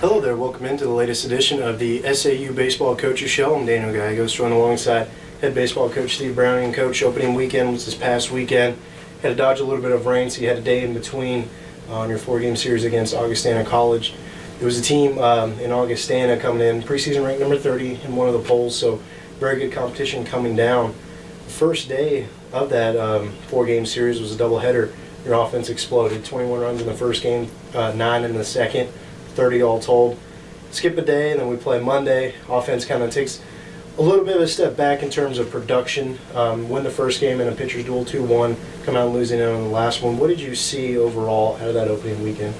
Hello there, welcome into the latest edition of the SAU Baseball Coaches Show. I'm Daniel Gallegos, joined alongside head baseball coach Steve Browning. Coach, opening weekend was this past weekend. Had to dodge a little bit of rain, so you had a day in between on your 4-game series against Augustana College. It was a team in Augustana coming in, preseason ranked number 30 in one of the polls, so very good competition coming down. The first day of that 4-game series was a doubleheader. Your offense exploded, 21 runs in the first game, 9 in the second. 30 all told. Skip a day and then we play Monday. Offense kind of takes a little bit of a step back in terms of production. Win the first game in a pitcher's duel 2-1, come out losing it on the last one. What did you see overall out of that opening weekend?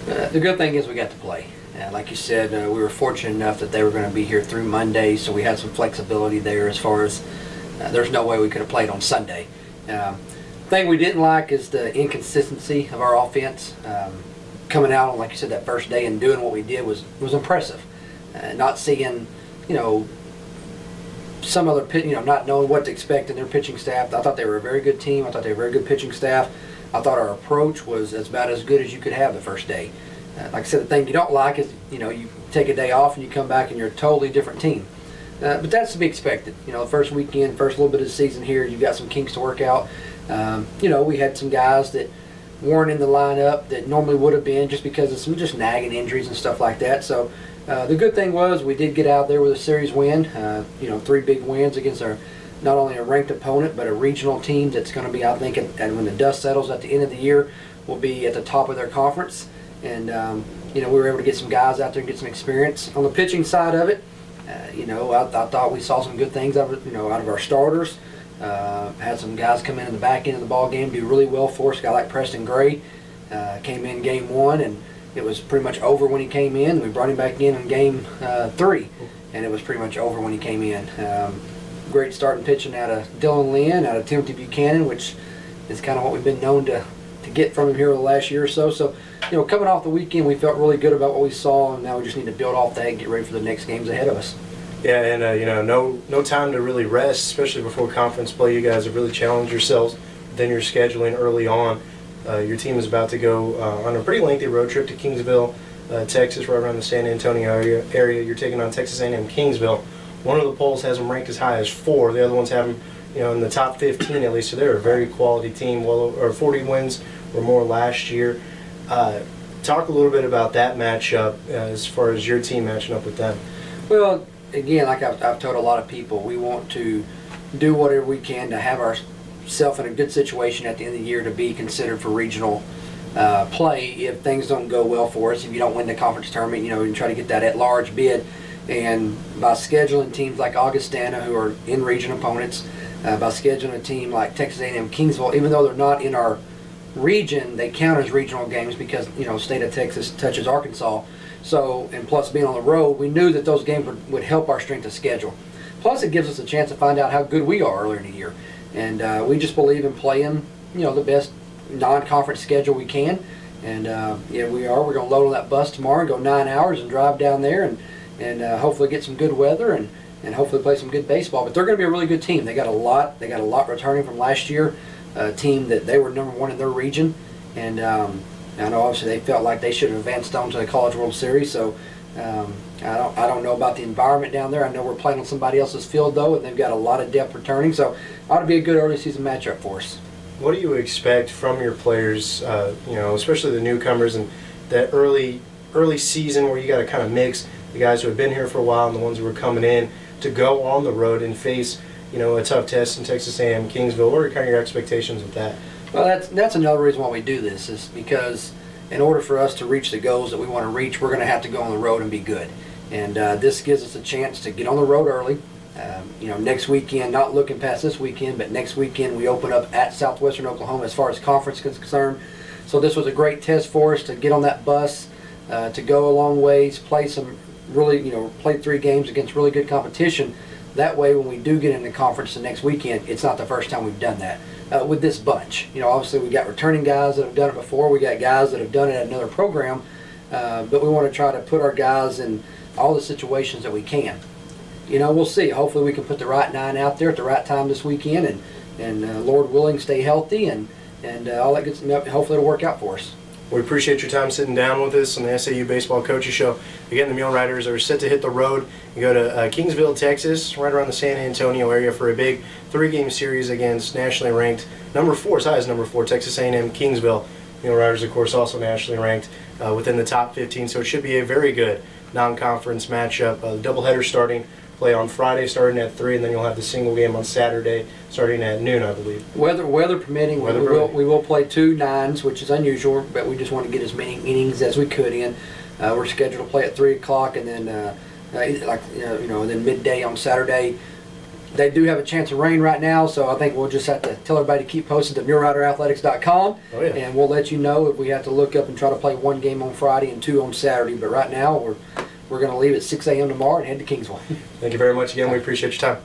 The good thing is we got to play. Like you said, we were fortunate enough that they were going to be here through Monday, so we had some flexibility there as far as there's no way we could have played on Sunday. The thing we didn't like is the inconsistency of our offense. Coming out on, like you said, that first day and doing what we did was impressive. Not seeing, some other not knowing what to expect in their pitching staff. I thought they were a very good team. I thought they were a very good pitching staff. I thought our approach was about as good as you could have the first day. Like I said, the thing you don't like is, you take a day off and you come back and you're a totally different team. But that's to be expected. The first weekend, first little bit of the season here, you've got some kinks to work out. We had some guys that weren't in the lineup that normally would have been just because of some just nagging injuries and stuff like that. So the good thing was we did get out there with a series win. 3 big wins against not only a ranked opponent but a regional team that's going to be, I think, and when the dust settles at the end of the year, will be at the top of their conference. And we were able to get some guys out there and get some experience on the pitching side of it. I thought we saw some good things out of our starters. Had some guys come in the back end of the ball game, do really well for us. A guy like Preston Gray came in game 1, and it was pretty much over when he came in. We brought him back in game 3, and it was pretty much over when he came in. Great starting pitching out of Dylan Lynn, out of Timothy Buchanan, which is kind of what we've been known to get from him here over the last year or so. So, coming off the weekend, we felt really good about what we saw, and now we just need to build off that and get ready for the next games ahead of us. Yeah, and no time to really rest, especially before conference play. You guys have really challenged yourselves within your scheduling early on. Your team is about to go on a pretty lengthy road trip to Kingsville, Texas, right around the San Antonio area. You're taking on Texas A&M Kingsville. One of the polls has them ranked as high as 4. The other ones have them, in the top 15 at least. So they're a very quality team. Or 40 wins or more last year. Talk a little bit about that matchup as far as your team matching up with them. Well, again, like I've told a lot of people, we want to do whatever we can to have ourselves in a good situation at the end of the year to be considered for regional play if things don't go well for us. If you don't win the conference tournament, you try to get that at-large bid. And by scheduling teams like Augustana, who are in-region opponents, by scheduling a team like Texas A&M Kingsville, even though they're not in our region, they count as regional games because, state of Texas touches Arkansas. So, and plus being on the road, we knew that those games would help our strength of schedule. Plus, it gives us a chance to find out how good we are earlier in the year. And we just believe in playing, the best non-conference schedule we can. And we are. We're going to load on that bus tomorrow and go 9 hours and drive down there and hopefully get some good weather and hopefully play some good baseball. But they're going to be a really good team. They got a lot returning from last year. A team that they were number 1 in their region, and I know obviously they felt like they should have advanced on to the College World Series. So I don't know about the environment down there. I know we're playing on somebody else's field though, and they've got a lot of depth returning. So it ought to be a good early season matchup for us. What do you expect from your players? Especially the newcomers and that early season where you got to kind of mix the guys who have been here for a while and the ones who are coming in to go on the road and face a tough test in Texas A&M Kingsville. What are kind of your expectations with that? Well, that's another reason why we do this, is because in order for us to reach the goals that we want to reach, we're going to have to go on the road and be good. And this gives us a chance to get on the road early. Next weekend, not looking past this weekend, but next weekend we open up at Southwestern Oklahoma as far as conference is concerned. So this was a great test for us to get on that bus, to go a long ways, play some really, play 3 games against really good competition. That way, when we do get into conference the next weekend, it's not the first time we've done that with this bunch. Obviously, we got returning guys that have done it before. We got guys that have done it at another program, but we want to try to put our guys in all the situations that we can. We'll see. Hopefully, we can put the right 9 out there at the right time this weekend, and Lord willing, stay healthy, and all that good stuff. Hopefully, it'll work out for us. We appreciate your time sitting down with us on the SAU Baseball Coaches Show. Again, the Mule Riders are set to hit the road and go to Kingsville, Texas, right around the San Antonio area for a big 3-game series against nationally ranked number 4, as high as number 4, Texas A&M Kingsville. Mule Riders, of course, also nationally ranked within the top 15, so it should be a very good non-conference matchup. The doubleheader starting play on Friday starting at 3, and then you'll have the single game on Saturday starting at noon, I believe. Weather permitting, we will play 2 9s, which is unusual, but we just want to get as many innings as we could in. We're scheduled to play at 3 o'clock, and then and then midday on Saturday. They do have a chance of rain right now, so I think we'll just have to tell everybody to keep posted at MuleRiderAthletics.com, and we'll let you know if we have to look up and try to play 1 game on Friday and 2 on Saturday. But right now, we're going to leave at 6 a.m. tomorrow and head to Kingsville. Thank you very much again. We appreciate your time.